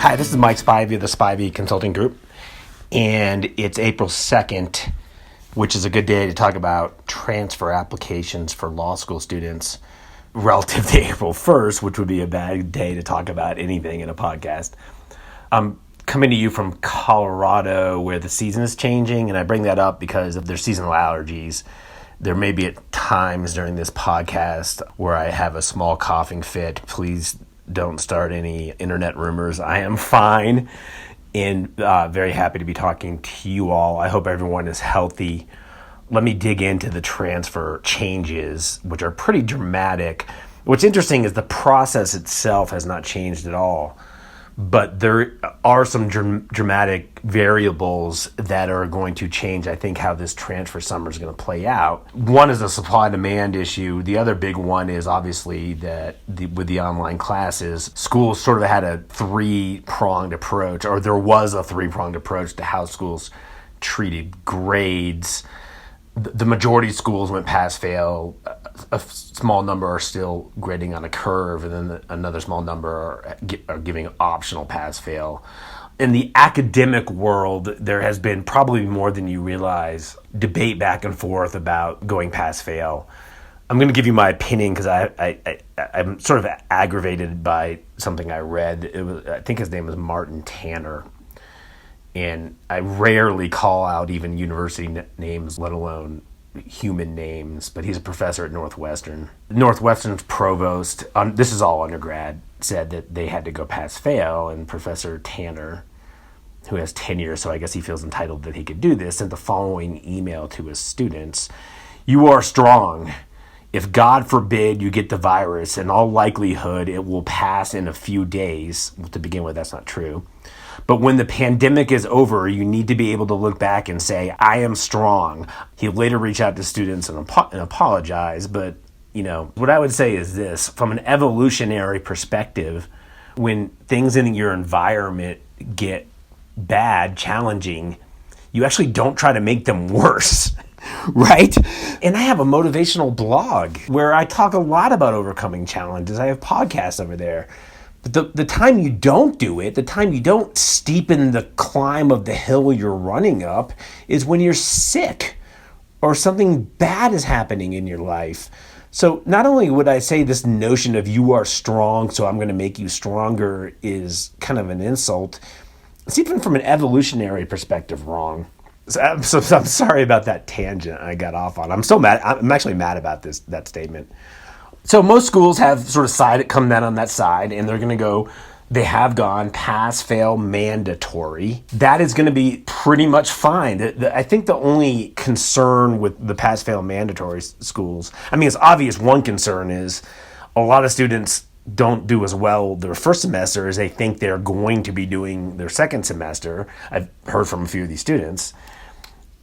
Hi, this is Mike Spivey of the Spivey Consulting Group, and it's April 2nd, which is a good day to talk about transfer applications for law school students relative to April 1st, which would be a bad day to talk about anything in a podcast. I'm coming to you from Colorado where the season is changing, and I bring that up because of their seasonal allergies. There may be at times during this podcast where I have a small coughing fit. Please don't start any internet rumors. I am fine and very happy to be talking to you all. I hope everyone is healthy. Let me dig into the transfer changes, which are pretty dramatic. What's interesting is the process itself has not changed at all, but there are some dramatic variables that are going to change, I think, how this transfer summer is going to play out. One is a supply-demand issue. The other big one is obviously that with the online classes, schools sort of had a three-pronged approach, or there was a three-pronged approach to how schools treated grades. The majority of schools went pass-fail. A small number are still grading on a curve, and then another small number are giving optional pass-fail. In the academic world, there has been probably more than you realize debate back and forth about going pass-fail. I'm going to give you my opinion because I'm sort of aggravated by something I read. I think his name was Martin Tanner. And I rarely call out even university names, let alone human names, but he's a professor at Northwestern. Northwestern's provost, this is all undergrad, said that they had to go pass-fail, and Professor Tanner, who has tenure, so I guess he feels entitled that he could do this, sent the following email to his students. "You are strong. If God forbid you get the virus, in all likelihood it will pass in a few days." Well, to begin with, that's not true. "But when the pandemic is over, you need to be able to look back and say, I am strong." He later reached out to students and apologized. But, what I would say is this. From an evolutionary perspective, when things in your environment get bad, challenging, you actually don't try to make them worse. Right? And I have a motivational blog where I talk a lot about overcoming challenges. I have podcasts over there. But the time you don't do it, the time you don't steepen the climb of the hill you're running up, is when you're sick or something bad is happening in your life. So not only would I say this notion of you are strong, so I'm going to make you stronger is kind of an insult, it's even from an evolutionary perspective wrong. So I'm sorry about that tangent I got off on. I'm so mad. I'm actually mad about that statement. So most schools have sort of come down on that side, and they have gone pass-fail mandatory. That is going to be pretty much fine. I think the only concern with the pass-fail mandatory schools, it's obvious one concern is a lot of students don't do as well their first semester as they think they're going to be doing their second semester. I've heard from a few of these students.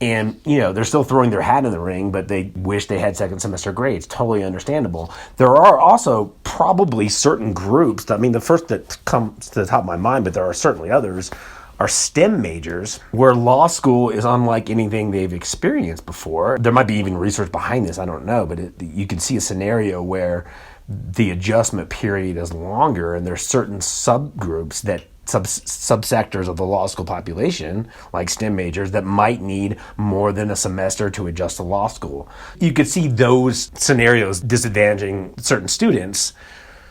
And, they're still throwing their hat in the ring, but they wish they had second semester grades. Totally understandable. There are also probably certain groups, the first that comes to the top of my mind, but there are certainly others, are STEM majors, where law school is unlike anything they've experienced before. There might be even research behind this, I don't know, but you can see a scenario where the adjustment period is longer, and there's certain subgroups that subsectors of the law school population, like STEM majors, that might need more than a semester to adjust to law school. You could see those scenarios disadvantaging certain students.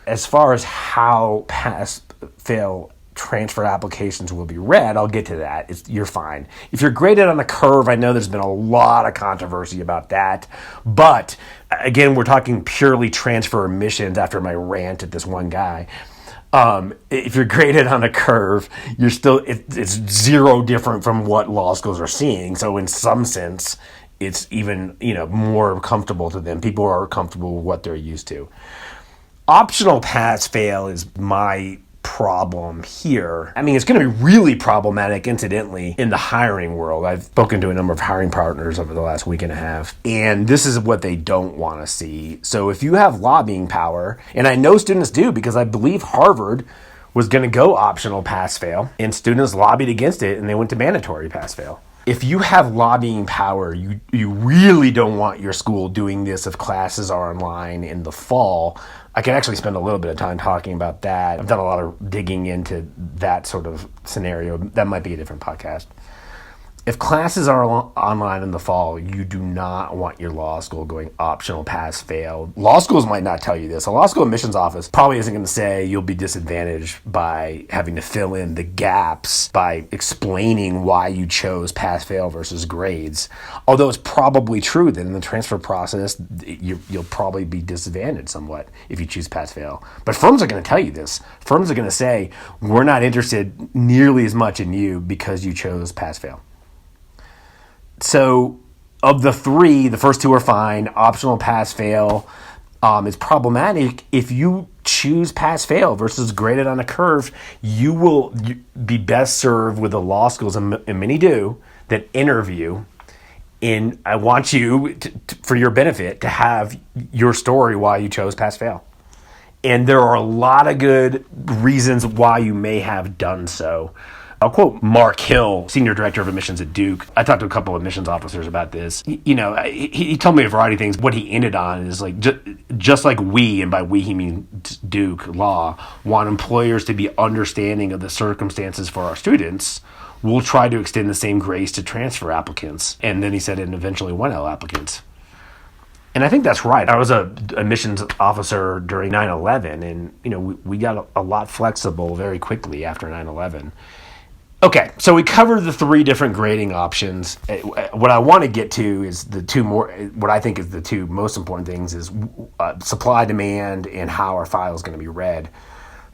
As far as how pass-fail transfer applications will be read, I'll get to that. You're fine. If you're graded on a curve, I know there's been a lot of controversy about that. But again, we're talking purely transfer admissions after my rant at this one guy. If you're graded on a curve, it's zero different from what law schools are seeing. So in some sense, it's even, more comfortable to them. People are comfortable with what they're used to. Optional pass-fail is my problem here. It's going to be really problematic, incidentally, in the hiring world. I've spoken to a number of hiring partners over the last week and a half, and this is what they don't want to see. So if you have lobbying power, and I know students do because I believe Harvard was going to go optional pass-fail, and students lobbied against it, and they went to mandatory pass-fail. if you have lobbying power, you really don't want your school doing this if classes are online in the fall. I can actually spend a little bit of time talking about that. I've done a lot of digging into that sort of scenario. That might be a different podcast. If classes are online in the fall, you do not want your law school going optional pass fail. Law schools might not tell you this. A law school admissions office probably isn't going to say you'll be disadvantaged by having to fill in the gaps by explaining why you chose pass fail versus grades. Although it's probably true that in the transfer process, you'll probably be disadvantaged somewhat if you choose pass fail. But firms are going to tell you this. Firms are going to say, we're not interested nearly as much in you because you chose pass fail. So of the three, the first two are fine. Optional pass fail is problematic. If you choose pass fail versus graded on a curve, you will be best served with the law schools, and many do, that interview. And I want you, for your benefit, to have your story why you chose pass fail. And there are a lot of good reasons why you may have done so. I'll quote Mark Hill, Senior Director of Admissions at Duke. I talked to a couple of admissions officers about this. He told me a variety of things. What he ended on is like, just like we, and by we he means Duke Law, want employers to be understanding of the circumstances for our students, we'll try to extend the same grace to transfer applicants. And then he said, and eventually 1L applicants. And I think that's right. I was an admissions officer during 9/11, and we got a lot flexible very quickly after 9/11. Okay, so we covered the three different grading options. What I want to get to is what I think is the two most important things is supply, demand, and how our file is going to be read.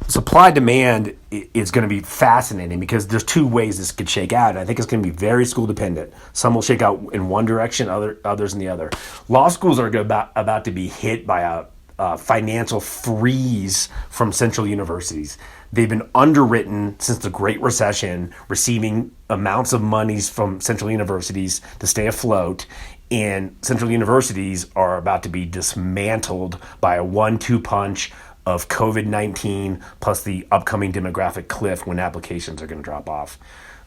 Supply demand is going to be fascinating because there's two ways this could shake out. And I think it's going to be very school dependent. Some will shake out in one direction, others in the other. Law schools are about to be hit by a financial freeze from central universities. They've been underwritten since the Great Recession, receiving amounts of monies from central universities to stay afloat, and central universities are about to be dismantled by a 1-2 punch of COVID-19 plus the upcoming demographic cliff when applications are going to drop off.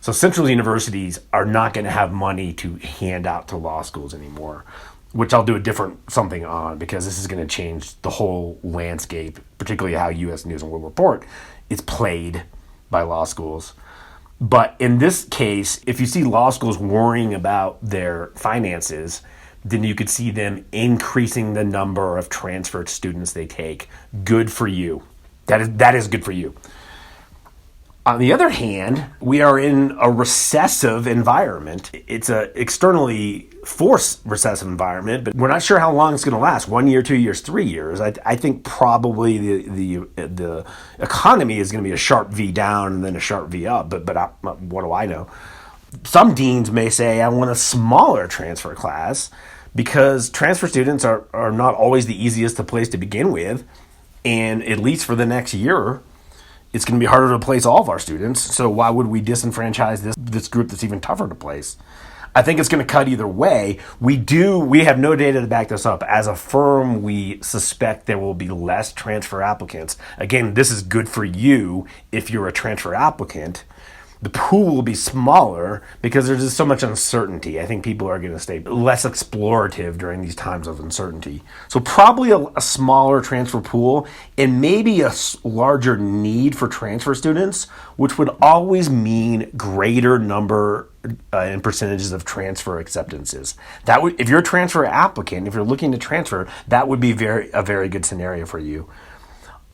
So central universities are not going to have money to hand out to law schools anymore, which I'll do a different something on because this is going to change the whole landscape, particularly how U.S. News and World Report is played by law schools. But in this case, if you see law schools worrying about their finances, then you could see them increasing the number of transferred students they take. Good for you. That is good for you. On the other hand, we are in a recessive environment. It's an externally forced recessive environment, but we're not sure how long it's going to last. 1 year, 2 years, 3 years. I think probably the economy is going to be a sharp V down and then a sharp V up, but what do I know? Some deans may say, I want a smaller transfer class because transfer students are not always the easiest to place to begin with, and at least for the next year, it's going to be harder to place all of our students, so why would we disenfranchise this group that's even tougher to place? I think it's going to cut either way. We have no data to back this up. As a firm, we suspect there will be less transfer applicants. Again, this is good for you if you're a transfer applicant. The pool will be smaller because there's just so much uncertainty. I think people are going to stay less explorative during these times of uncertainty. So probably a smaller transfer pool and maybe a larger need for transfer students, which would always mean greater number and percentages of transfer acceptances. If you're a transfer applicant, if you're looking to transfer, that would be a very good scenario for you.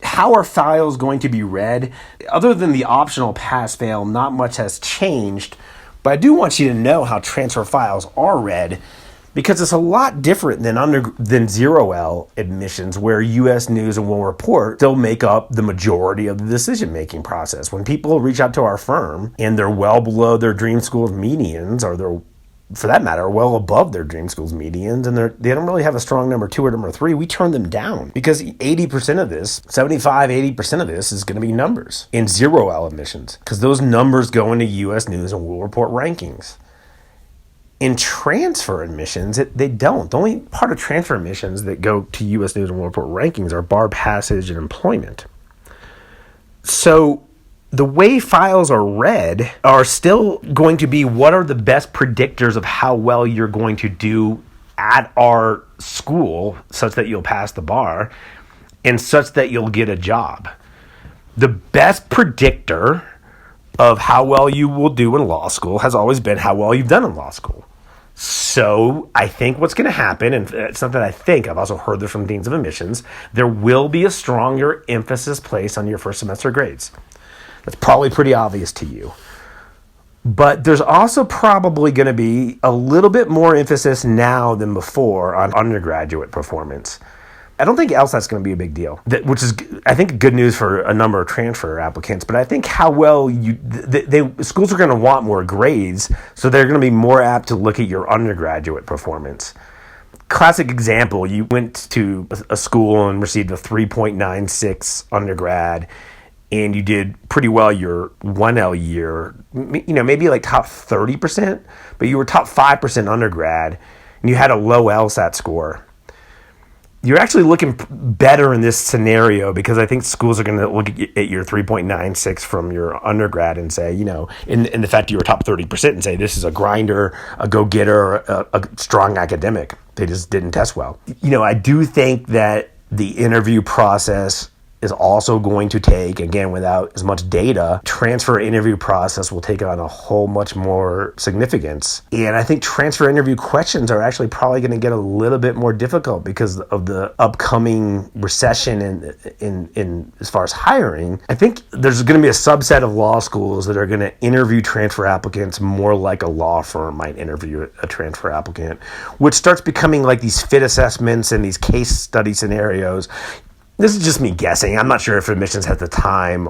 How are files going to be read? Other than the optional pass-fail, not much has changed, but I do want you to know how transfer files are read because it's a lot different than 0L admissions where U.S. News and World Report still make up the majority of the decision-making process. When people reach out to our firm and they're well below their dream school's medians, or they're, for that matter, well above their dream school's medians, and they don't really have a strong number 2 or number 3, we turn them down because 80% of this, 80% of this is going to be numbers in 0L admissions because those numbers go into U.S. News and World Report rankings. In transfer admissions, they don't. The only part of transfer admissions that go to U.S. News and World Report rankings are bar passage and employment. So the way files are read are still going to be what are the best predictors of how well you're going to do at our school such that you'll pass the bar and such that you'll get a job. The best predictor of how well you will do in law school has always been how well you've done in law school. So I think what's going to happen, and it's not that I think, I've also heard this from deans of admissions, there will be a stronger emphasis placed on your first semester grades. That's probably pretty obvious to you. But there's also probably going to be a little bit more emphasis now than before on undergraduate performance. I don't think else that's going to be a big deal, which is, I think, good news for a number of transfer applicants. But I think how well schools are going to want more grades, so they're going to be more apt to look at your undergraduate performance. Classic example, you went to a school and received a 3.96 undergrad, and you did pretty well your 1L year, maybe like top 30%, but you were top 5% undergrad, and you had a low LSAT score. You're actually looking better in this scenario because I think schools are going to look at your 3.96 from your undergrad and say, in the fact you were top 30% and say, this is a grinder, a go-getter, a strong academic. They just didn't test well. I do think that the interview process is also going to take, again, without as much data, transfer interview process will take on a whole much more significance. And I think transfer interview questions are actually probably going to get a little bit more difficult because of the upcoming recession in as far as hiring. I think there's going to be a subset of law schools that are going to interview transfer applicants more like a law firm might interview a transfer applicant, which starts becoming like these fit assessments and these case study scenarios. This is just me guessing. I'm not sure if admissions has the time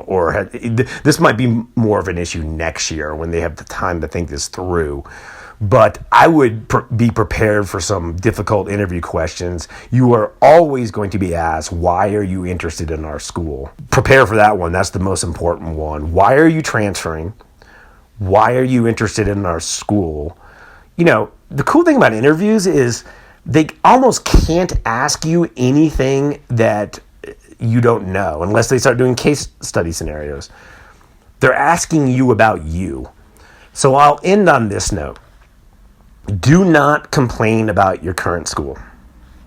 this might be more of an issue next year when they have the time to think this through. But I would be prepared for some difficult interview questions. You are always going to be asked, why are you interested in our school? Prepare for that one. That's the most important one. Why are you transferring? Why are you interested in our school? The cool thing about interviews is they almost can't ask you anything that you don't know unless they start doing case study scenarios. They're asking you about you. So I'll end on this note. Do not complain about your current school.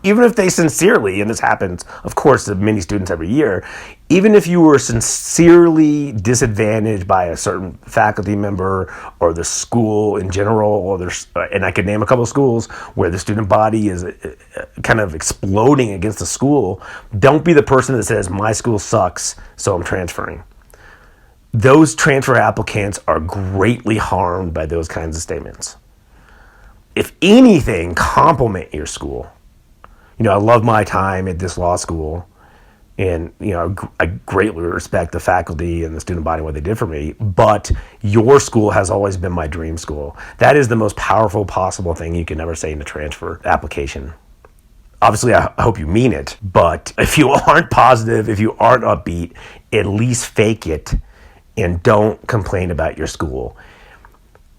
Even if they sincerely, and this happens, of course, to many students every year, even if you were sincerely disadvantaged by a certain faculty member or the school in general, or and I could name a couple of schools where the student body is kind of exploding against the school, don't be the person that says, my school sucks, so I'm transferring. Those transfer applicants are greatly harmed by those kinds of statements. If anything, compliment your school. I love my time at this law school, and I greatly respect the faculty and the student body and what they did for me, but your school has always been my dream school. That is the most powerful possible thing you can ever say in a transfer application. Obviously, I hope you mean it, but if you aren't positive, if you aren't upbeat, at least fake it and don't complain about your school.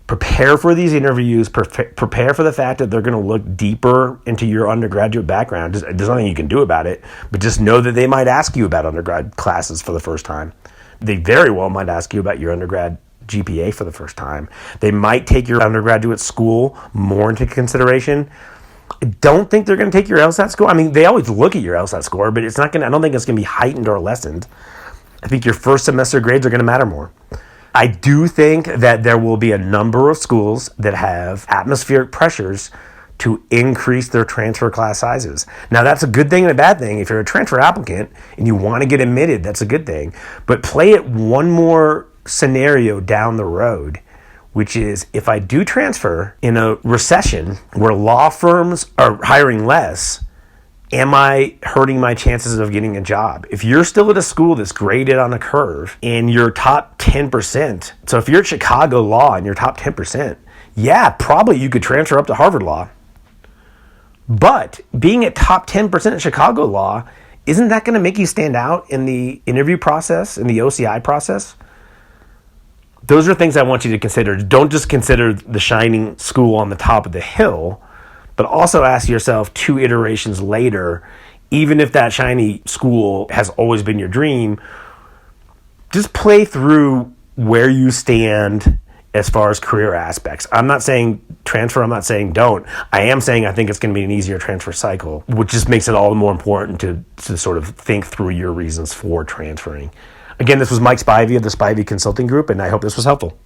Prepare for these interviews, prepare for the fact that they're going to look deeper into your undergraduate background. There's nothing you can do about it, but just know that they might ask you about undergrad classes for the first time. They very well might ask you about your undergrad GPA for the first time. They might take your undergraduate school more into consideration. I don't think they're going to take your LSAT score. I mean, they always look at your LSAT score, but I don't think it's going to be heightened or lessened. I think your first semester grades are going to matter more. I do think that there will be a number of schools that have atmospheric pressures to increase their transfer class sizes. Now, that's a good thing and a bad thing. If you're a transfer applicant and you want to get admitted, that's a good thing. But play it one more scenario down the road, which is if I do transfer in a recession where law firms are hiring less, am I hurting my chances of getting a job? If you're still at a school that's graded on a curve and you're top 10%, so if you're at Chicago Law and you're top 10%, yeah, probably you could transfer up to Harvard Law. But being at top 10% at Chicago Law, isn't that going to make you stand out in the interview process, in the OCI process? Those are things I want you to consider. Don't just consider the shining school on the top of the hill, but also ask yourself 2 iterations later, even if that shiny school has always been your dream, just play through where you stand as far as career aspects. I'm not saying transfer, I'm not saying don't. I am saying I think it's going to be an easier transfer cycle, which just makes it all the more important to sort of think through your reasons for transferring. Again, this was Mike Spivey of the Spivey Consulting Group, and I hope this was helpful.